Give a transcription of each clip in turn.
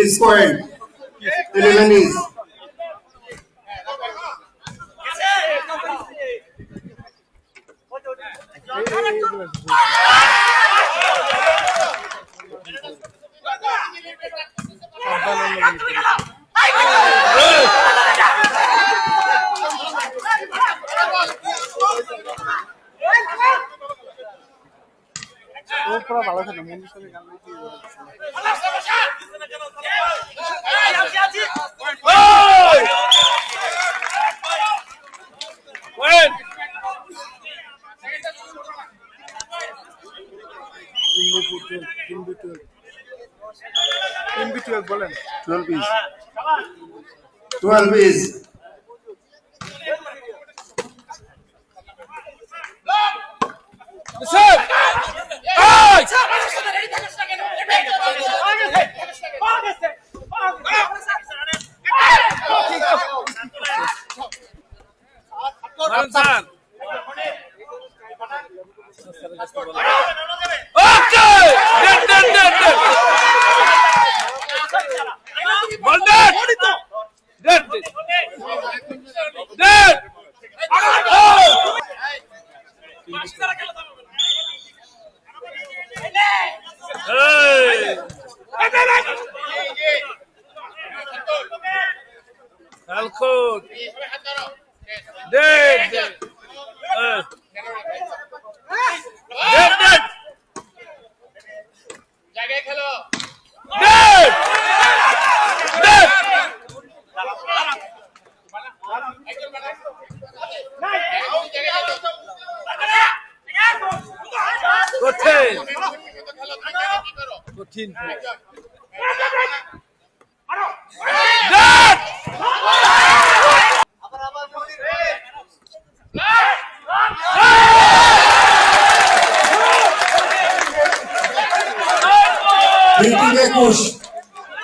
Is point. 11 is. ভালো থাকে মন্দির সাথে গান বলেন 12 is. 12 is.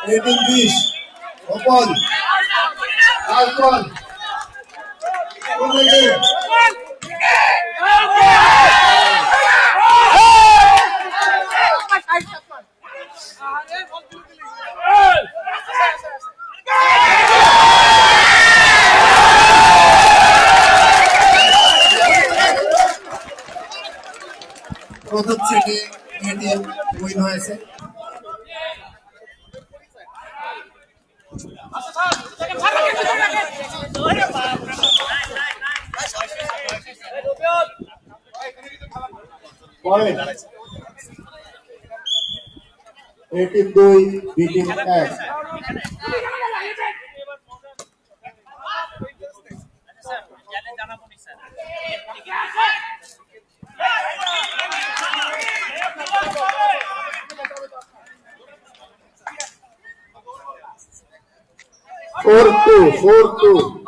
Rating 20. Open. Last one. প্রথম সেটে এটিএম উইন হয়েছে। A team 2 B team 1। Four two.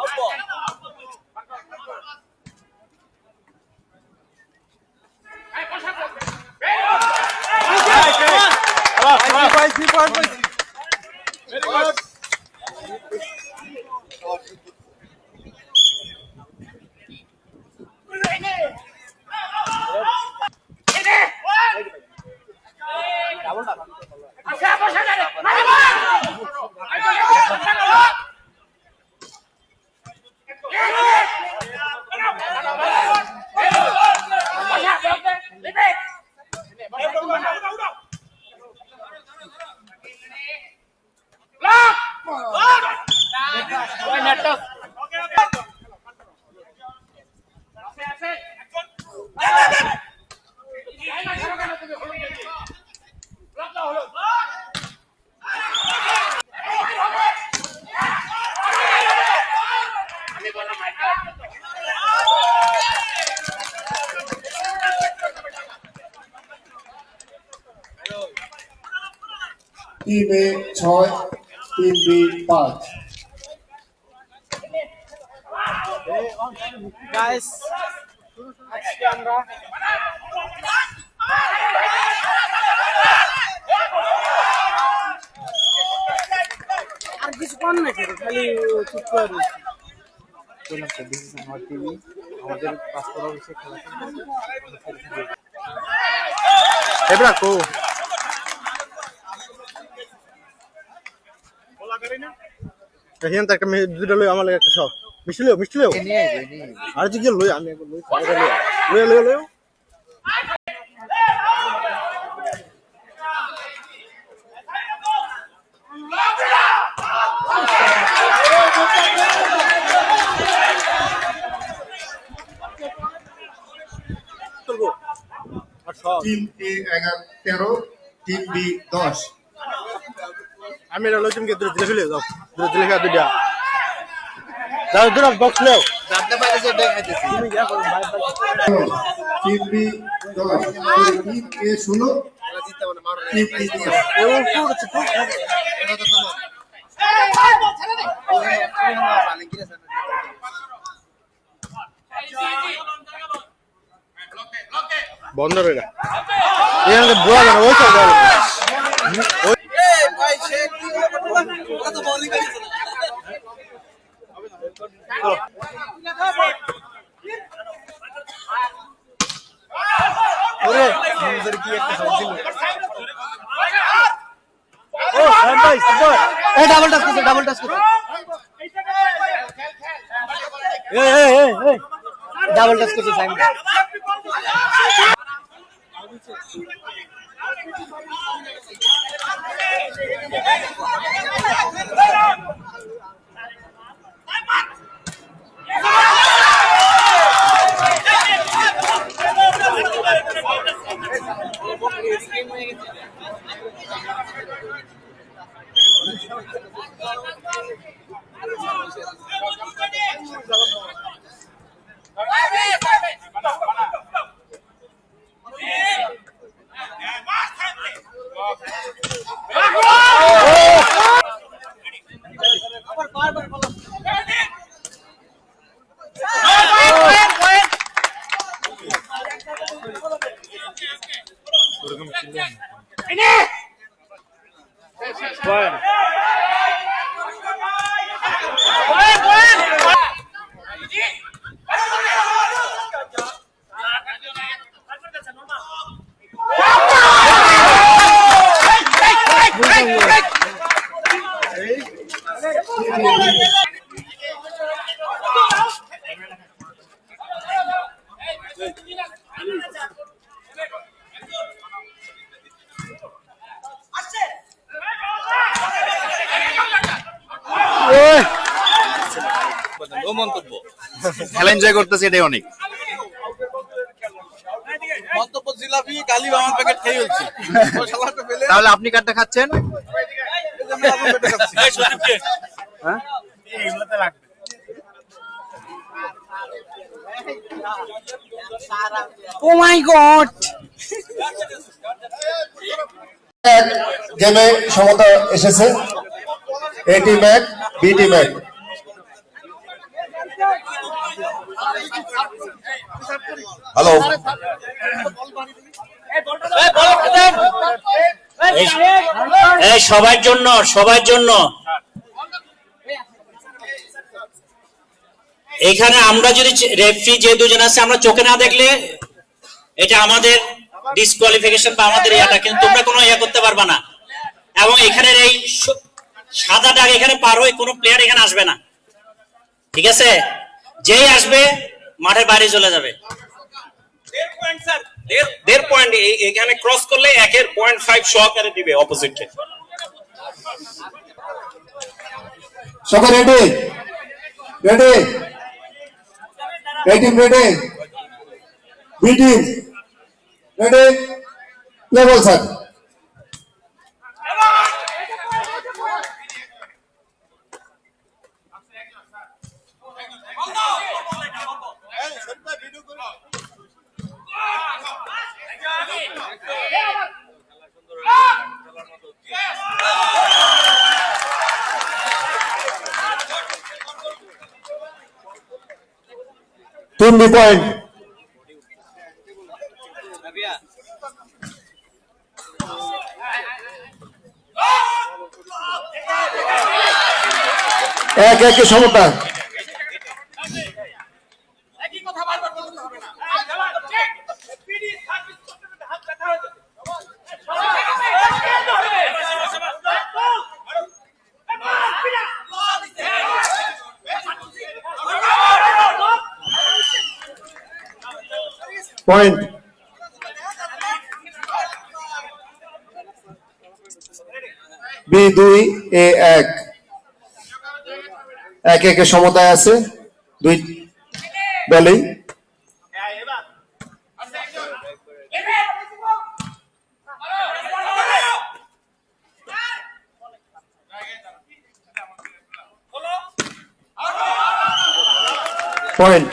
Team A 6 team B 5 guys আজকে আমরা আর কিছু কোন না খালি চুপ করে কোন একটা ডিসিশন আমার টিভি আমাদের পাসপোর্ট অফিসে খেলা চলছে এবড়া কো এখান থেকে একটা দুটো লই আমার লাগে একটা সব মিষ্টি লই আর যে কি লই আমি একবার লই টিম এ 13, টিম বি 10। আমি এটা লই তুমি দুটো দিলে যাও দুটো দিলে দুইটা দাও দুটো বক্স লও জানতে পারে যে দেখাইতেছি তুমি যা করো team B 10, team A 16, team B 10। ও পুরো বন্ধ রে এটা এখানে বল না ওই সব ওই ভাই সে কি ওরা তো বলই করেছে ওরে ইউজার কি একটা শট দিল ও ভাই সুপার এই ডাবল টাচ করছে এই ডাবল টাচ করছে সাইন মন্তব্য খেলা এনজয় করতেছে এটাই অনেক মন্তব্য জিলাপি কালি আমার প্যাকেট খেয়ে ফেলছি তাহলে আপনি কাটটা খাচ্ছেন হ্যাঁ এইগুলোতে লাগবে ও মাই গড গেমে সমতা এসেছে এ টিম 1 বি টিম 1। হ্যালো এই সবার জন্য এখানে আমরা যদি রেফারি যে দুজন আছে আমরা চোখে না দেখলে এটা আমাদের ডিসকোয়ালিফিকেশন বা আমাদের ইয়াটা কিন্তু তোমরা কোনো ইয়া করতে পারবা না এবং এখানের এই সাদা দাগ এখানে পার হয়ে কোনো প্লেয়ার এখানে আসবে না ঠিক আছে যেই আসবে মাঠের বাইরে চলে যাবে 1.5 পয়েন্ট এখানে ক্রস করলে 1.5 সহকারে দিবে অপোজিটকে সবাই ready A team ready B team ready level sir team B point এক একে সমতা পয়েন্ট। বি 2 এ 1, 1-1 সমতায় আছে দুই দলেই। পয়েন্ট।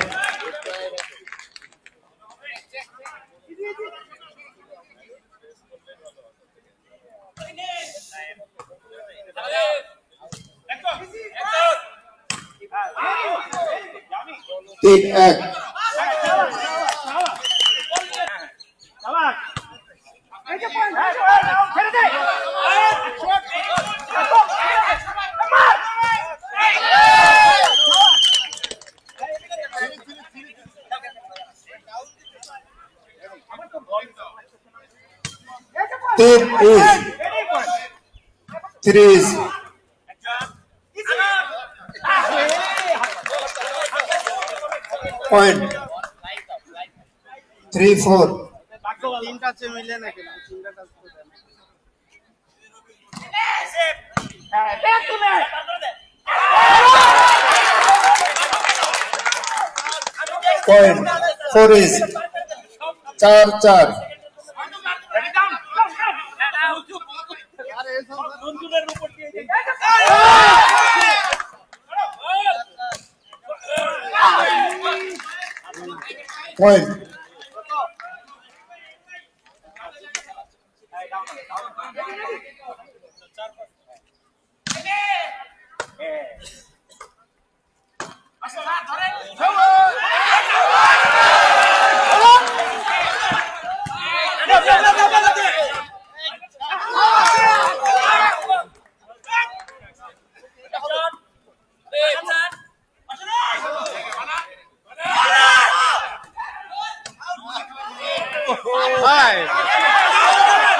তিন 1। তিন ইজ 3 ইজ পয়েন্ট। 3-4। তিনটা চেয়ে মিলে না কেন তিনটা টাচ করে দেন point. 4 is 4-4। Point.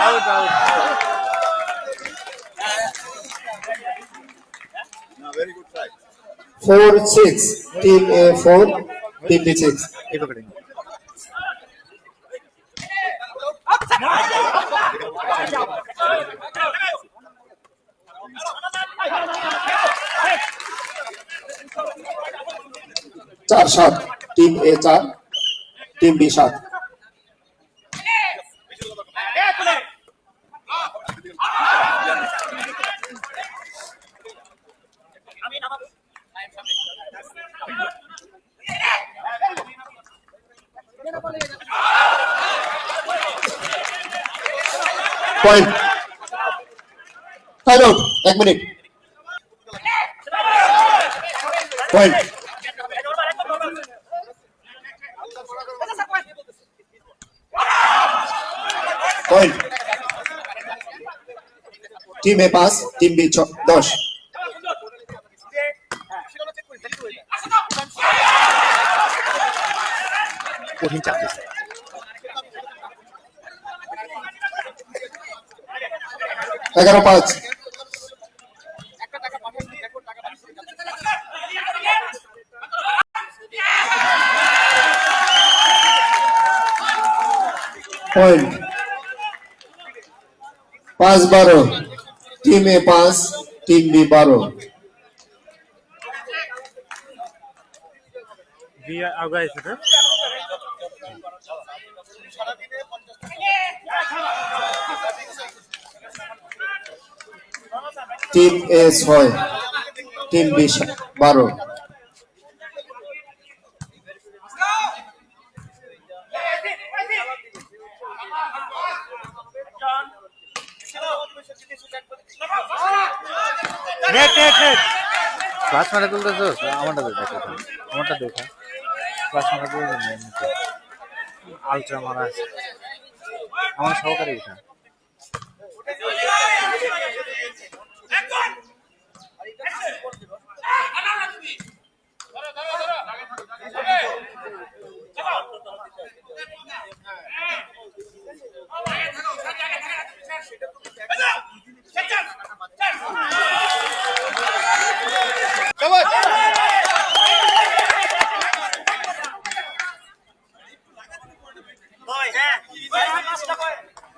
Out out 4-6। Team A 4, team B 6। চার 7। Team A 4, team B 7। Point. Time out 1 মিনিট। Point. Point. Team A 5, team B 10। কঠিন চাপ দিচ্ছে। 11-5। Point. 5-12। Team A 5, team B 12। আগাই সেটা team A 6, team B 12। Net net net class মারা তুলতেছ আমারটা দেখা আমারটা দেখা ক্লাস মারা তুলতে আলট্রা মারা আছে আমার সহকারী এটা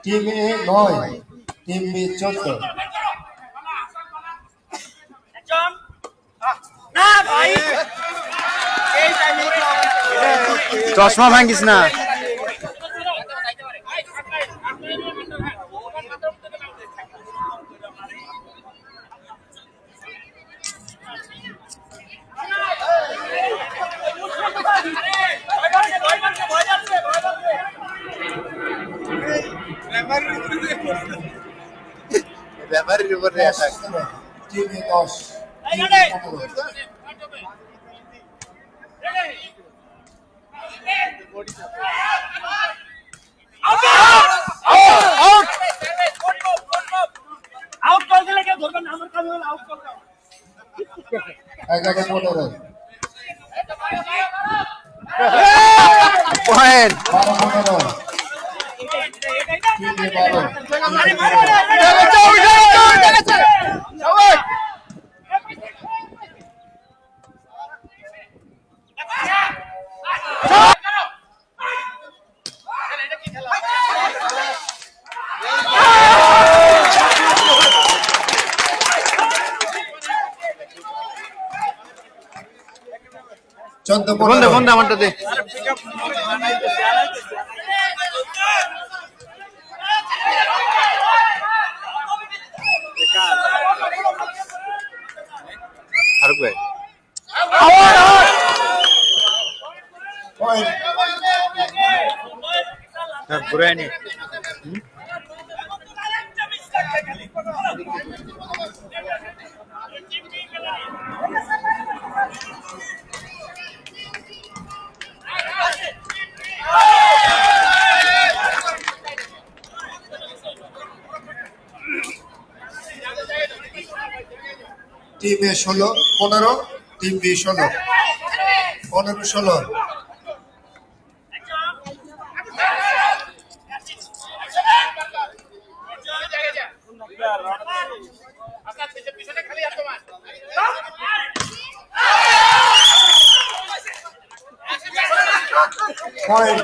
টিম এ 9, টিম বি 14। চশমা ভাঙ্গিস না। ব্যাপারের উপরে টিম এ 10, টিম বি 15। এগারো 15, পয়েন্ট। 12-15, টিম এ 12, চোদ্দ বন্ধে 15, বন্ধে আমারটা দে। ফারুক ভাই পয়েন্ট। ঘুরে নি। Team A 16, 15, team B 16, 15-16। Point,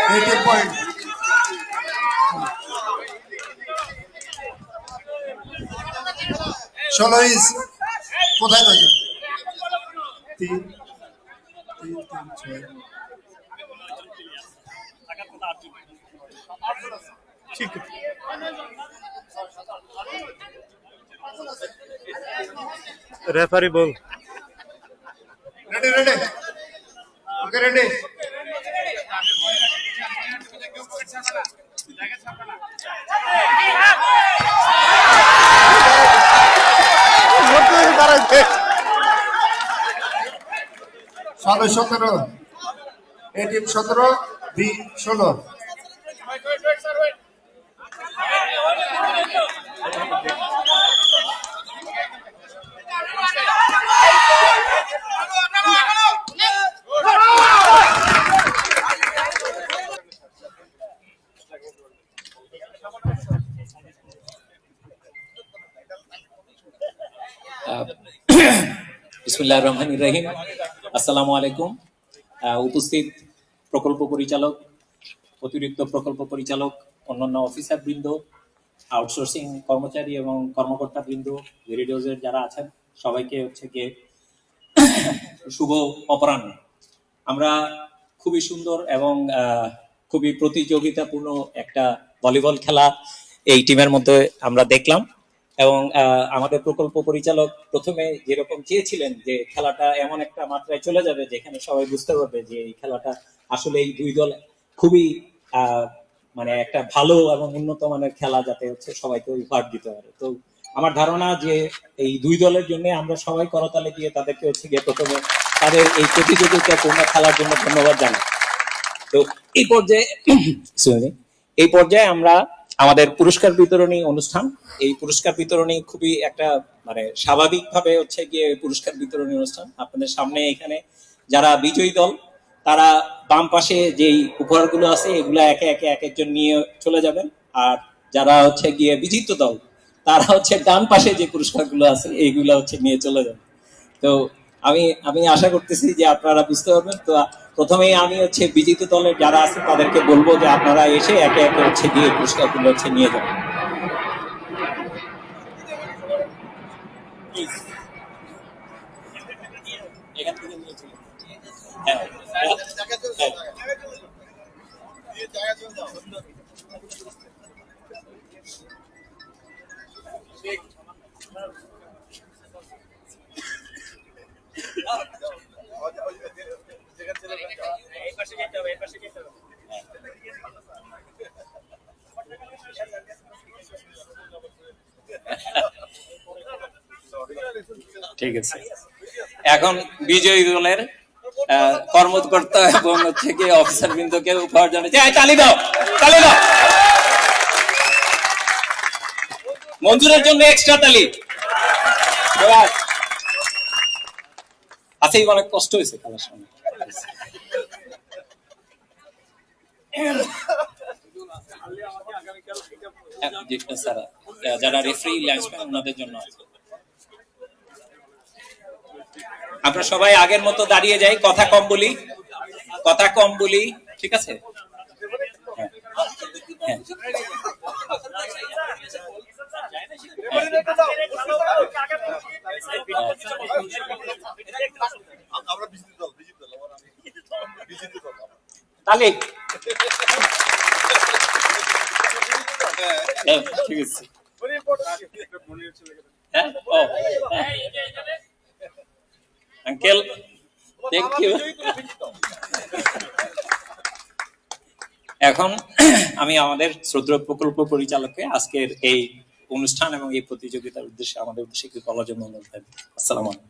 18 point. ষোলো ইস কোথায় রয়েছে? 3, 3, 3, 6। Referee ball. Ready ready, okay ready. ষোলো 17, এ টিম 17, বি 16। বিসমিল্লাহির রহমানির রহিম। আসসালামু আলাইকুম। উপস্থিত প্রকল্প পরিচালক, অতিরিক্ত প্রকল্প পরিচালক, অন্যান্য অফিসার বৃন্দ, আউটসোর্সিং কর্মচারী এবং কর্মকর্তা বৃন্দ, ভেরিডোজের যারা আছেন সবাইকে হচ্ছে গিয়ে শুভ অপরাহ্ন। আমরা খুবই সুন্দর এবং খুবই প্রতিযোগিতাপূর্ণ একটা ভলিবল খেলা এই টিমের মধ্যে আমরা দেখলাম এবং আমাদের প্রকল্প পরিচালক প্রথমে যেরকম চেয়েছিলেন যে খেলাটা এমন একটা মাত্রায় চলে যাবে যেখানে সবাই বুঝতে পারবে যে এই খেলাটা আসলে এই দুই দল খুবই মানে একটা ভালো এবং উন্নত মানের খেলা, যাতে হচ্ছে সবাইকে উপহার দিতে পারে। তো আমার ধারণা যে এই দুই দলের জন্য আমরা সবাই করতালে দিয়ে তাদেরকে হচ্ছে গিয়ে প্রথমে তাদের এই প্রতিযোগিতাপূর্ণ খেলার জন্য ধন্যবাদ জানাই। তো এই পর্যায়ে আমরা আমাদের পুরস্কার বিতরণী অনুষ্ঠান, এই পুরস্কার বিতরণী খুবই একটা মানে স্বাভাবিকভাবে হচ্ছে গিয়ে পুরস্কার বিতরণী অনুষ্ঠান। আপনাদের সামনে এখানে যারা বিজয়ী দল তারা বাম পাশে যেই উপহারগুলো আছে এগুলো একে একে এক একজন নিয়ে চলে যাবেন, আর যারা হচ্ছে গিয়ে বিজিত দল তারা হচ্ছে ডান পাশে যে পুরস্কারগুলো আছে এইগুলো হচ্ছে নিয়ে চলে যাবেন। তো আমি আশা করতেছি যে আপনারা বুঝতে পারবেন। তো প্রথমেই আমি বিজেপি দলের যারা আছে তাদেরকে বলবো যে আপনারা এসে একে একে দিয়ে পুরস্কারগুলো নিয়ে যাবেন। এখান থেকে নিয়ে চলে হ্যাঁ, হ্যাঁ, হ্যাঁ। ঠিক আছে, এখন বিজয়ী দলের কর্মকর্তা এবং কি অফিসার বৃন্দকে উপহার জানাচ্ছি। তালি দাও, তালি দাও। মঞ্জুরের জন্য এক্সট্রা তালি। আচ্ছা, অনেক কষ্ট হয়েছে খেলার সময়। যারা রেফারি লাইন্সম্যান ওনাদের জন্য আছে। আমরা সবাই আগের মতো দাঁড়িয়ে যাই, কথা কম বলি, কথা কম বলি, ঠিক আছে? হ্যাঁ, হ্যাঁ। তাহলে ঠিক আছে। হ্যাঁ, ও আঙ্কেল, থ্যাংক ইউ। এখন আমি আমাদের শ্রদ্ধেয় প্রকল্প পরিচালককে আজকের এই অনুষ্ঠান এবং এই প্রতিযোগিতার উদ্দেশ্যে আমাদের উদ্দেশ্যে কি বলার জন্য অনুরোধ করব। আসসালামু আলাইকুম।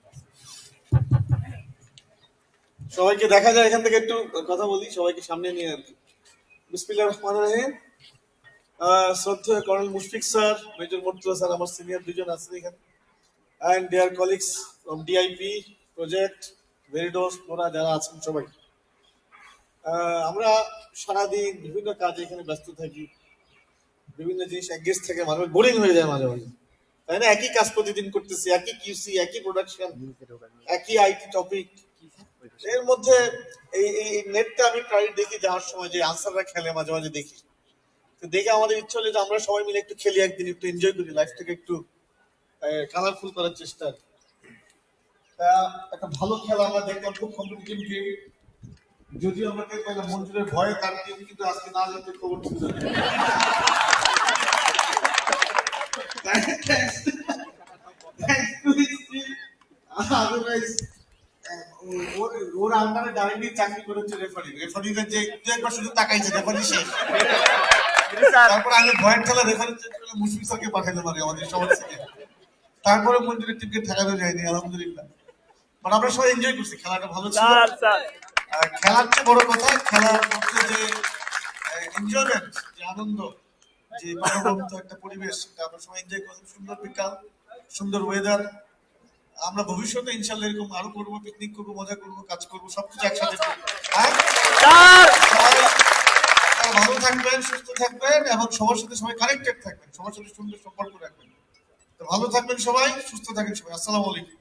সবাইকে দেখা যায় এখান থেকে একটু কথা বলি, সবাইকে সামনে নিয়ে আর কি। বিসমিল্লাহির রহমানির রহিম। শ্রদ্ধেয় colonel Mushfiq sir, major Murtaza sir, আমার সিনিয়র দুজন আছেন এখানে, and their colleagues from DIP project, Veridos, ওরা যারা আছেন সবাই। আমরা সারাদিন বিভিন্ন কাজে এখানে ব্যস্ত থাকি, বিভিন্ন জিনিস এঙ্গেজ থেকে মানুষ বোরিং হয়ে যায় মাঝে মাঝে, তাই না? একই কাজ প্রতিদিন করতেছি, একই কিউসি, একই প্রোডাকশন, একই আইটি টপিক। এর মধ্যে এই নেটটা আমি প্রায় দেখি যাওয়ার সময় যে আনসাররা খেলে, মাঝে মাঝে দেখি। তো দেখে আমাদের ইচ্ছে হলে যে আমরা সবাই মিলে একটু খেলি, একদিন একটু এনজয় করি, লাইফটাকে একটু কালারফুল করার চেষ্টা। একটা ভালো খেলা আমরা দেখলাম, খুব কম্পিটিটিভ গেম। যদিও আমাকে মঞ্জুরের ভয়ে তার টিম কিন্তু আজকে না যেতে খবর ছিল। ওর আন্ডারে ডাইরেক্টলি চাকরি করেছে রেফারি। রেফারিরা যে একবার শুধু তাকাইছে, রেফারি শেষ। তারপরে আমি ভয়ের খেলা রেফারি মুশফিক স্যারকে পাঠাইতে পারি আমাদের সবার থেকে। তারপরে মঞ্জুরের টিমকে ঠেকানো যায়নি, আলহামদুলিল্লাহ। বাট আমরা সবাই এনজয় করছি, খেলাটা ভালো ছিল। খেলার চেয়ে বড় কথা, খেলার মধ্যে যে এনজয়মেন্ট, যে আনন্দ, যে প্রাণবন্ত একটা পরিবেশ, আমরা সবাই এনজয় করছি। সুন্দর বিকাল, সুন্দর ওয়েদার। আমরা ভবিষ্যতে ইনশাল্লাহ এরকম আরো করবো, পিকনিক করবো, মজা করবো, কাজ করবো, সবকিছু একসাথে করবো। ভালো থাকবেন, সুস্থ থাকবেন এবং সবার সাথে সবাই কানেক্টেড থাকবেন, সবার সাথে সুন্দর সম্পর্ক রাখবেন। তো ভালো থাকবেন সবাই, সুস্থ থাকেন সবাই। আসসালামু আলাইকুম।